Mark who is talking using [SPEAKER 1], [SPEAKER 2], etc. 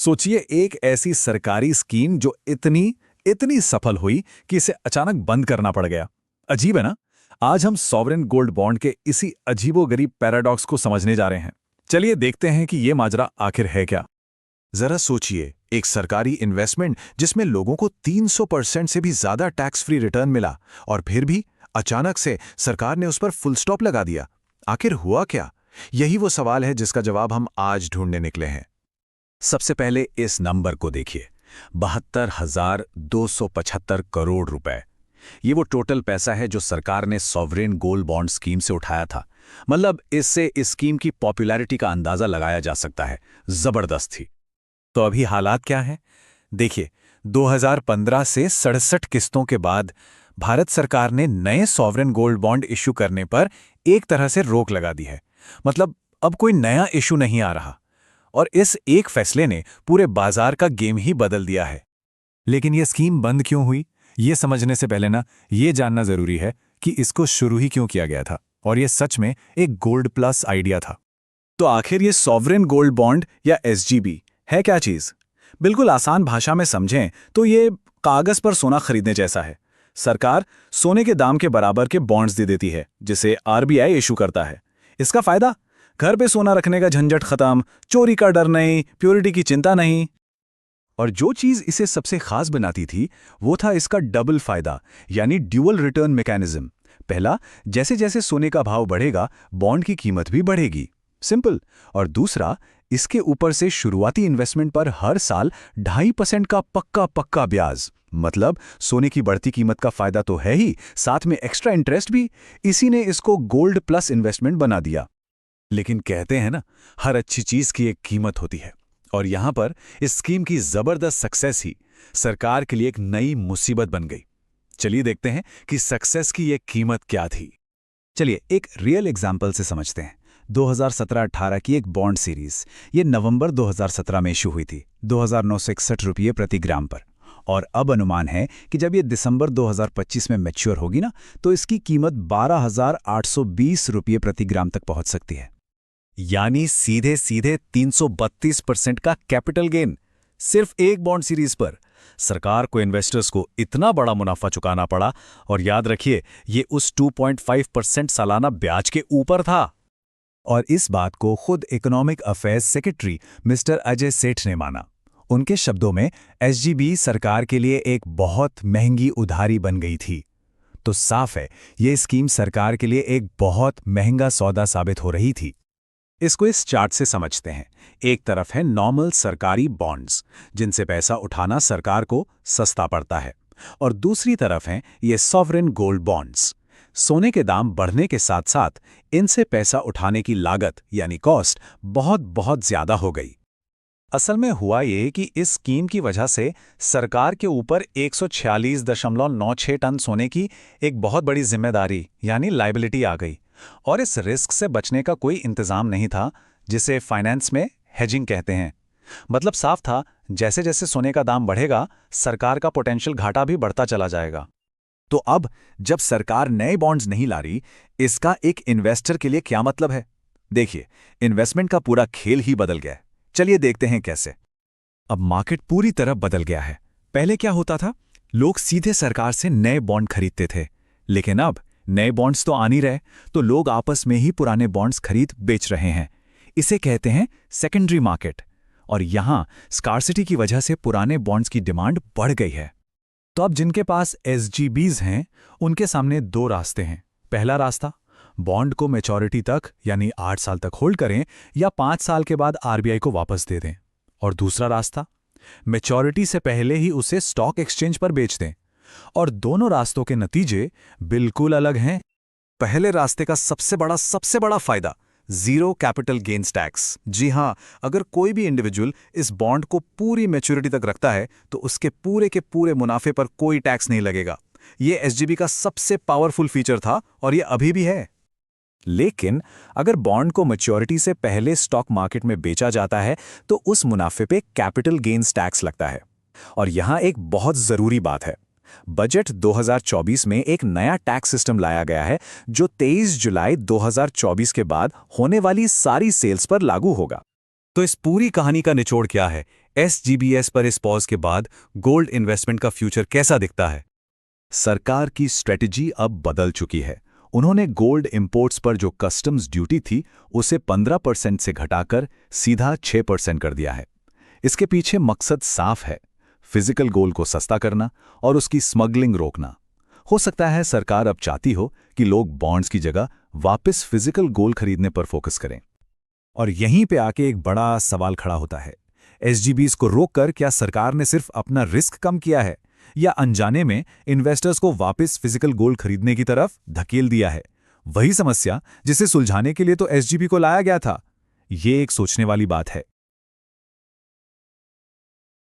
[SPEAKER 1] सोचिए एक ऐसी सरकारी स्कीम जो इतनी इतनी सफल हुई कि इसे अचानक बंद करना पड़ गया। अजीब है ना। आज हम सॉवरेन गोल्ड बॉन्ड के इसी अजीबोगरीब पैराडॉक्स को समझने जा रहे हैं। चलिए देखते हैं कि ये माजरा आखिर है क्या।
[SPEAKER 2] जरा सोचिए, एक सरकारी इन्वेस्टमेंट जिसमें लोगों को 300% से भी ज्यादा टैक्स फ्री रिटर्न मिला, और फिर भी अचानक से सरकार ने उस पर फुल स्टॉप लगा दिया। आखिर हुआ क्या? यही वो सवाल है जिसका जवाब हम आज ढूंढने निकले हैं।
[SPEAKER 1] सबसे पहले इस नंबर को देखिए, 72,275 करोड़ रुपए। ये वो टोटल पैसा है जो सरकार ने सॉवरेन गोल्ड बॉन्ड स्कीम से उठाया था। मतलब इससे इस स्कीम की पॉपुलैरिटी का अंदाजा लगाया जा सकता है। जबरदस्त थी। तो अभी हालात क्या हैं? देखिए, 2015 से 67 किस्तों के बाद भारत सरकार ने नए सॉवरेन गोल्ड बॉन्ड इश्यू करने पर एक तरह से रोक लगा दी है। मतलब अब कोई नया इश्यू नहीं आ रहा। और इस एक फैसले ने पूरे बाजार का गेम ही बदल दिया है। लेकिन यह स्कीम बंद क्यों हुई, ये समझने से पहले ये जानना जरूरी है कि इसको शुरू ही क्यों किया गया था और यह सच में एक गोल्ड प्लस आइडिया था। तो आखिर ये सॉवरेन गोल्ड बॉन्ड या एसजीबी है क्या चीज? बिल्कुल आसान भाषा में समझें तो ये कागज पर सोना खरीदने जैसा है। सरकार सोने के दाम के बराबर के बॉन्ड्स दे देती है, जिसे आरबीआई इशू करता है। इसका फायदा, घर पे सोना रखने का झंझट खत्म, चोरी का डर नहीं, प्योरिटी की चिंता नहीं। और जो चीज इसे सबसे खास बनाती थी वो था इसका डबल फायदा, यानी ड्यूअल रिटर्न मैकेनिज्म। पहला, जैसे जैसे सोने का भाव बढ़ेगा बॉन्ड की कीमत भी बढ़ेगी, सिंपल। और दूसरा, इसके ऊपर से शुरुआती इन्वेस्टमेंट पर हर साल 2.5% का पक्का पक्का ब्याज। मतलब सोने की बढ़ती कीमत का फायदा तो है ही, साथ में एक्स्ट्रा इंटरेस्ट भी। इसी ने इसको गोल्ड प्लस इन्वेस्टमेंट बना दिया। लेकिन कहते हैं ना, हर अच्छी चीज की एक कीमत होती है। और यहां पर इस स्कीम की जबरदस्त सक्सेस ही सरकार के लिए एक नई मुसीबत बन गई। चलिए देखते हैं कि सक्सेस की ये कीमत क्या थी। चलिए एक रियल एग्जाम्पल से समझते हैं। 2017-18 की एक बॉन्ड सीरीज, ये नवंबर 2017 में इशू हुई थी, 2,961 रुपये प्रति ग्राम पर। और अब अनुमान है कि जब ये दिसंबर 2025 में मैच्योर होगी ना, तो इसकी कीमत 12,820 रुपये प्रति ग्राम तक पहुंच सकती है। यानी सीधे सीधे 332% का कैपिटल गेन सिर्फ एक बॉन्ड सीरीज पर। सरकार को इन्वेस्टर्स को इतना बड़ा मुनाफा चुकाना पड़ा, और याद रखिए ये उस 2.5% सालाना ब्याज के ऊपर था। और इस बात को खुद economic affairs secretary mister Ajay सेठ ने माना। उनके शब्दों में एसजीबी सरकार के लिए एक बहुत महंगी उधारी बन गई थी। तो साफ है, ये स्कीम सरकार के लिए एक बहुत महंगा सौदा साबित हो रही थी। इसको इस चार्ट से समझते हैं। एक तरफ है नॉर्मल सरकारी बॉन्ड्स, जिनसे पैसा उठाना सरकार को सस्ता पड़ता है, और दूसरी तरफ हैं ये सॉवरेन गोल्ड बॉन्ड्स। सोने के दाम बढ़ने के साथ साथ इनसे पैसा उठाने की लागत यानी कॉस्ट बहुत बहुत ज्यादा हो गई। असल में हुआ ये कि इस स्कीम की वजह से सरकार के ऊपर 146.96 टन सोने की एक बहुत बड़ी जिम्मेदारी यानी लायबिलिटी आ गई। और इस रिस्क से बचने का कोई इंतजाम नहीं था, जिसे फाइनेंस में हेजिंग कहते हैं। मतलब साफ था, जैसे जैसे सोने का दाम बढ़ेगा सरकार का पोटेंशियल घाटा भी बढ़ता चला जाएगा। तो अब जब सरकार नए बॉन्ड्स नहीं ला रही, इसका एक इन्वेस्टर के लिए क्या मतलब है? देखिए, इन्वेस्टमेंट का पूरा खेल ही बदल गया है। चलिए देखते हैं कैसे। अब मार्केट पूरी तरह बदल गया है। पहले क्या होता था, लोग सीधे सरकार से नए बॉन्ड खरीदते थे। लेकिन अब नए बॉन्ड्स तो आ नहीं रहे, तो लोग आपस में ही पुराने बॉन्ड्स खरीद बेच रहे हैं। इसे कहते हैं सेकेंडरी मार्केट। और यहां स्कार्सिटी की वजह से पुराने बॉन्ड्स की डिमांड बढ़ गई है। तो अब जिनके पास एसजीबीज हैं, उनके सामने दो रास्ते हैं। पहला रास्ता, बॉन्ड को मैच्योरिटी तक यानी 8 साल तक होल्ड करें या 5 साल के बाद आरबीआई को वापस दे दें। और दूसरा रास्ता, मैच्योरिटी से पहले ही उसे स्टॉक एक्सचेंज पर बेच दें। और दोनों रास्तों के नतीजे बिल्कुल अलग हैं। पहले रास्ते का सबसे बड़ा फायदा, जीरो कैपिटल गेन्स टैक्स। जी हां, अगर कोई भी इंडिविजुअल इस बॉन्ड को पूरी मैच्योरिटी तक रखता है तो उसके पूरे के पूरे मुनाफे पर कोई टैक्स नहीं लगेगा। ये एसजीबी का सबसे पावरफुल फीचर था और ये अभी भी है। लेकिन अगर बॉन्ड को मैच्योरिटी से पहले स्टॉक मार्केट में बेचा जाता है तो उस मुनाफे पे कैपिटल गेन्स टैक्स लगता है। और यहां एक बहुत जरूरी बात है, बजट 2024 में एक नया टैक्स सिस्टम लाया गया है जो 23 जुलाई 2024 के बाद होने वाली सारी सेल्स पर लागू होगा।
[SPEAKER 3] तो इस पूरी कहानी का निचोड़ क्या है? SGBS पर इस पॉज के बाद गोल्ड इन्वेस्टमेंट का फ्यूचर कैसा दिखता है?
[SPEAKER 1] सरकार की स्ट्रेटजी अब बदल चुकी है। उन्होंने गोल्ड इंपोर्ट्स पर जो कस्टम्स ड्यूटी थी उसे 15% से घटाकर सीधा 6% कर दिया है। इसके पीछे मकसद साफ है, फिजिकल गोल्ड को सस्ता करना और उसकी स्मगलिंग रोकना। हो सकता है सरकार अब चाहती हो कि लोग बॉन्ड्स की जगह वापस फिजिकल गोल्ड खरीदने पर फोकस करें।
[SPEAKER 3] और यहीं पे आके एक बड़ा सवाल खड़ा होता है। SGBs को रोककर क्या सरकार ने सिर्फ अपना रिस्क कम किया है, या अनजाने में इन्वेस्टर्स को वापस फिजिकल गोल्ड खरीदने की तरफ धकेल दिया है? वही समस्या जिसे सुलझाने के लिए तो SGB को लाया गया था। ये एक सोचने वाली बात है।